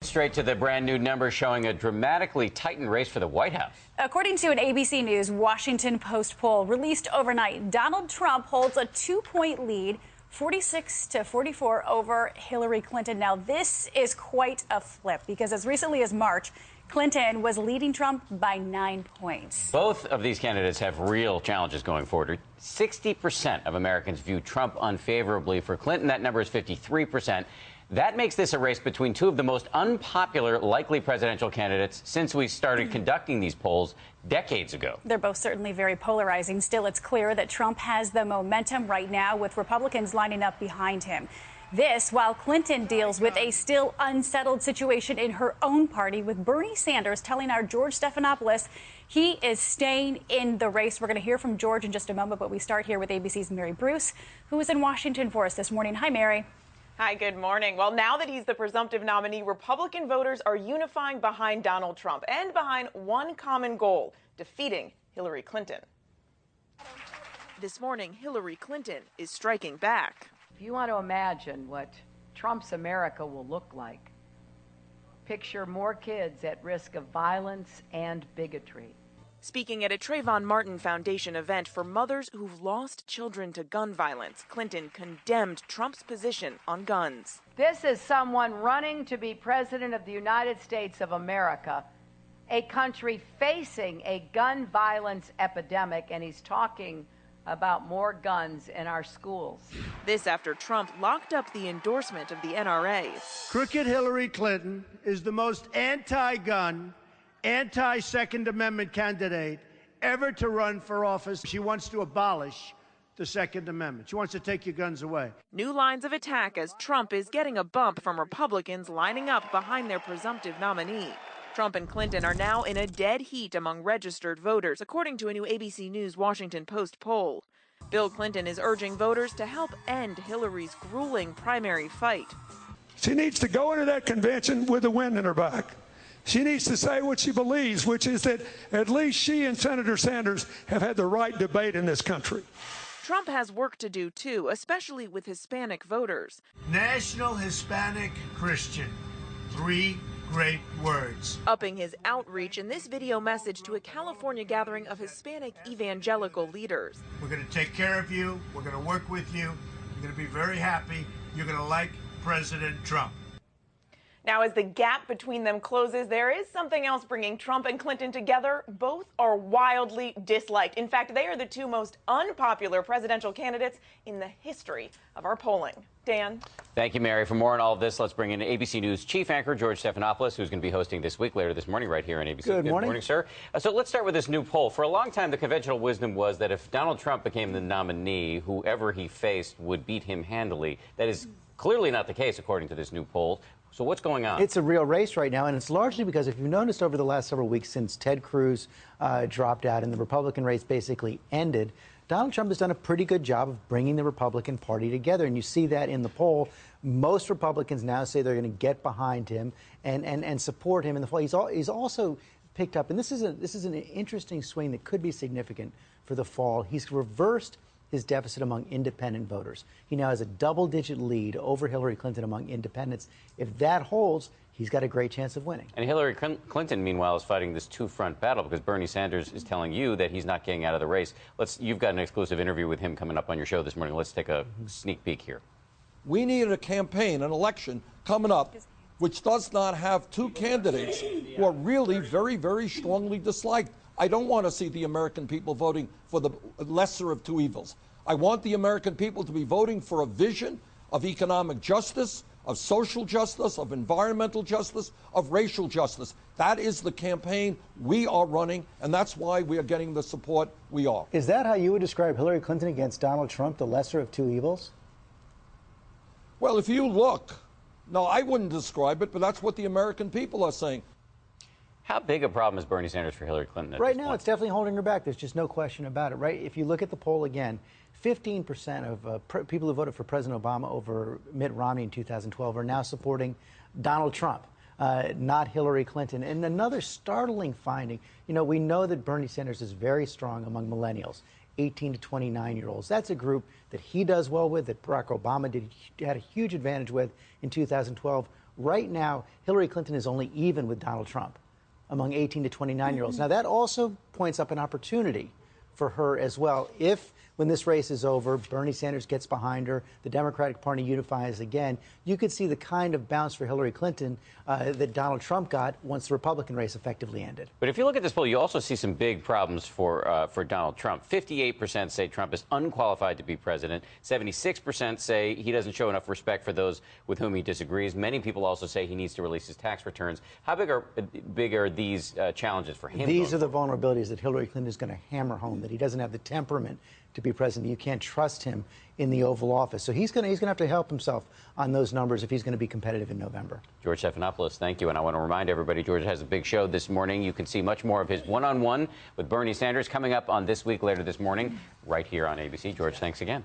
Straight to the brand new numbers showing a dramatically tightened race for the White House. According to an ABC News Washington Post poll released overnight, Donald Trump holds a 2-point lead, 46 to 44 over Hillary Clinton. Now, this is quite a flip because as recently as March, Clinton was leading Trump by 9 points. Both of these candidates have real challenges going forward. 60% of Americans view Trump unfavorably. For Clinton, that number is 53%. That makes this a race between two of the most unpopular likely presidential candidates since we started conducting these polls decades ago. They're both certainly very polarizing. Still, it's clear that Trump has the momentum right now, with Republicans lining up behind him. This while Clinton deals with a still unsettled situation in her own party, with Bernie Sanders telling our George Stephanopoulos he is staying in the race. We're going to hear from George in just a moment, but we start here with ABC's Mary Bruce, who is in Washington for us this morning. Hi, Mary. Hi, good morning. Well, now that he's the presumptive nominee, Republican voters are unifying behind Donald Trump and behind one common goal: defeating Hillary Clinton. This morning, Hillary Clinton is striking back. If you want to imagine what Trump's America will look like, picture more kids at risk of violence and bigotry. Speaking at a Trayvon Martin Foundation event for mothers who've lost children to gun violence, Clinton condemned Trump's position on guns. This is someone running to be president of the United States of America, a country facing a gun violence epidemic, and he's talking about more guns in our schools. This after Trump locked up the endorsement of the NRA. Crooked Hillary Clinton is the most anti-gun, anti-Second Amendment candidate ever to run for office. She wants to abolish the Second Amendment. She wants to take your guns away. New lines of attack as Trump is getting a bump from Republicans lining up behind their presumptive nominee. Trump and Clinton are now in a dead heat among registered voters, according to a new ABC News Washington Post poll. Bill Clinton is urging voters to help end Hillary's grueling primary fight. She needs to go into that convention with the wind in her back. She needs to say what she believes, which is that at least she and Senator Sanders have had the right debate in this country. Trump has work to do, too, especially with Hispanic voters. National Hispanic Christian. 3 great words. Upping his outreach in this video message to a California gathering of Hispanic evangelical leaders. We're going to take care of you. We're going to work with you. You're going to be very happy. You're going to like President Trump. Now, as the gap between them closes, there is something else bringing Trump and Clinton together. Both are wildly disliked. In fact, they are the two most unpopular presidential candidates in the history of our polling. Dan? Thank you, Mary. For more on all of this, let's bring in ABC News chief anchor George Stephanopoulos, who's going to be hosting This Week later this morning right here on ABC. Good morning. Good morning, sir. So let's start with this new poll. For a long time, the conventional wisdom was that if Donald Trump became the nominee, whoever he faced would beat him handily. That is clearly not the case, according to this new poll. So what's going on? It's a real race right now, and it's largely because if you've noticed over the last several weeks since Ted Cruz dropped out and the Republican race basically ended, Donald Trump has done a pretty good job of bringing the Republican Party together, and you see that in the poll. Most Republicans now say they're going to get behind him and support him in the fall. He's also picked up, and this is an interesting swing that could be significant for the fall. He's reversed his deficit among independent voters. He now has a double-digit lead over Hillary Clinton among independents. If that holds, he's got a great chance of winning. And Hillary Clinton, meanwhile, is fighting this two-front battle because Bernie Sanders is telling you that he's not getting out of the race. You've got an exclusive interview with him coming up on your show this morning. Let's take a sneak peek here. We need a campaign, an election coming up, which does not have two candidates who are really very, very strongly disliked. I don't want to see the American people voting for the lesser of two evils. I want the American people to be voting for a vision of economic justice, of social justice, of environmental justice, of racial justice. That is the campaign we are running, and that's why we are getting the support we are. Is that how you would describe Hillary Clinton against Donald Trump, the lesser of two evils? Well, if you look, no, I wouldn't describe it, but that's what the American people are saying. How big a problem is Bernie Sanders for Hillary Clinton at Right this now, point? it's definitely holding her back. There's just no question about it, right? If you look at the poll again, 15% of people who voted for President Obama over Mitt Romney in 2012 are now supporting Donald Trump, not Hillary Clinton. And another startling finding, we know that Bernie Sanders is very strong among millennials, 18 to 29-year-olds. That's a group that he does well with, that Barack Obama had a huge advantage with in 2012. Right now, Hillary Clinton is only even with Donald Trump among 18 to 29-year-olds. Now, that also points up an opportunity for her as well. If, when this race is over, Bernie Sanders gets behind her, the Democratic Party unifies again, you could see the kind of bounce for Hillary Clinton that Donald Trump got once the Republican race effectively ended. But if you look at this poll, you also see some big problems for Donald Trump. 58% say Trump is unqualified to be president. 76% say he doesn't show enough respect for those with whom he disagrees. Many people also say he needs to release his tax returns. How big are these challenges for him? These are the vulnerabilities that Hillary Clinton is going to hammer home, that he doesn't have the temperament to be president. You can't trust him in the Oval Office. So he's going to have to help himself on those numbers if he's going to be competitive in November. George Stephanopoulos, thank you. And I want to remind everybody, George has a big show this morning. You can see much more of his one-on-one with Bernie Sanders coming up on This Week later this morning, right here on ABC. George, thanks again.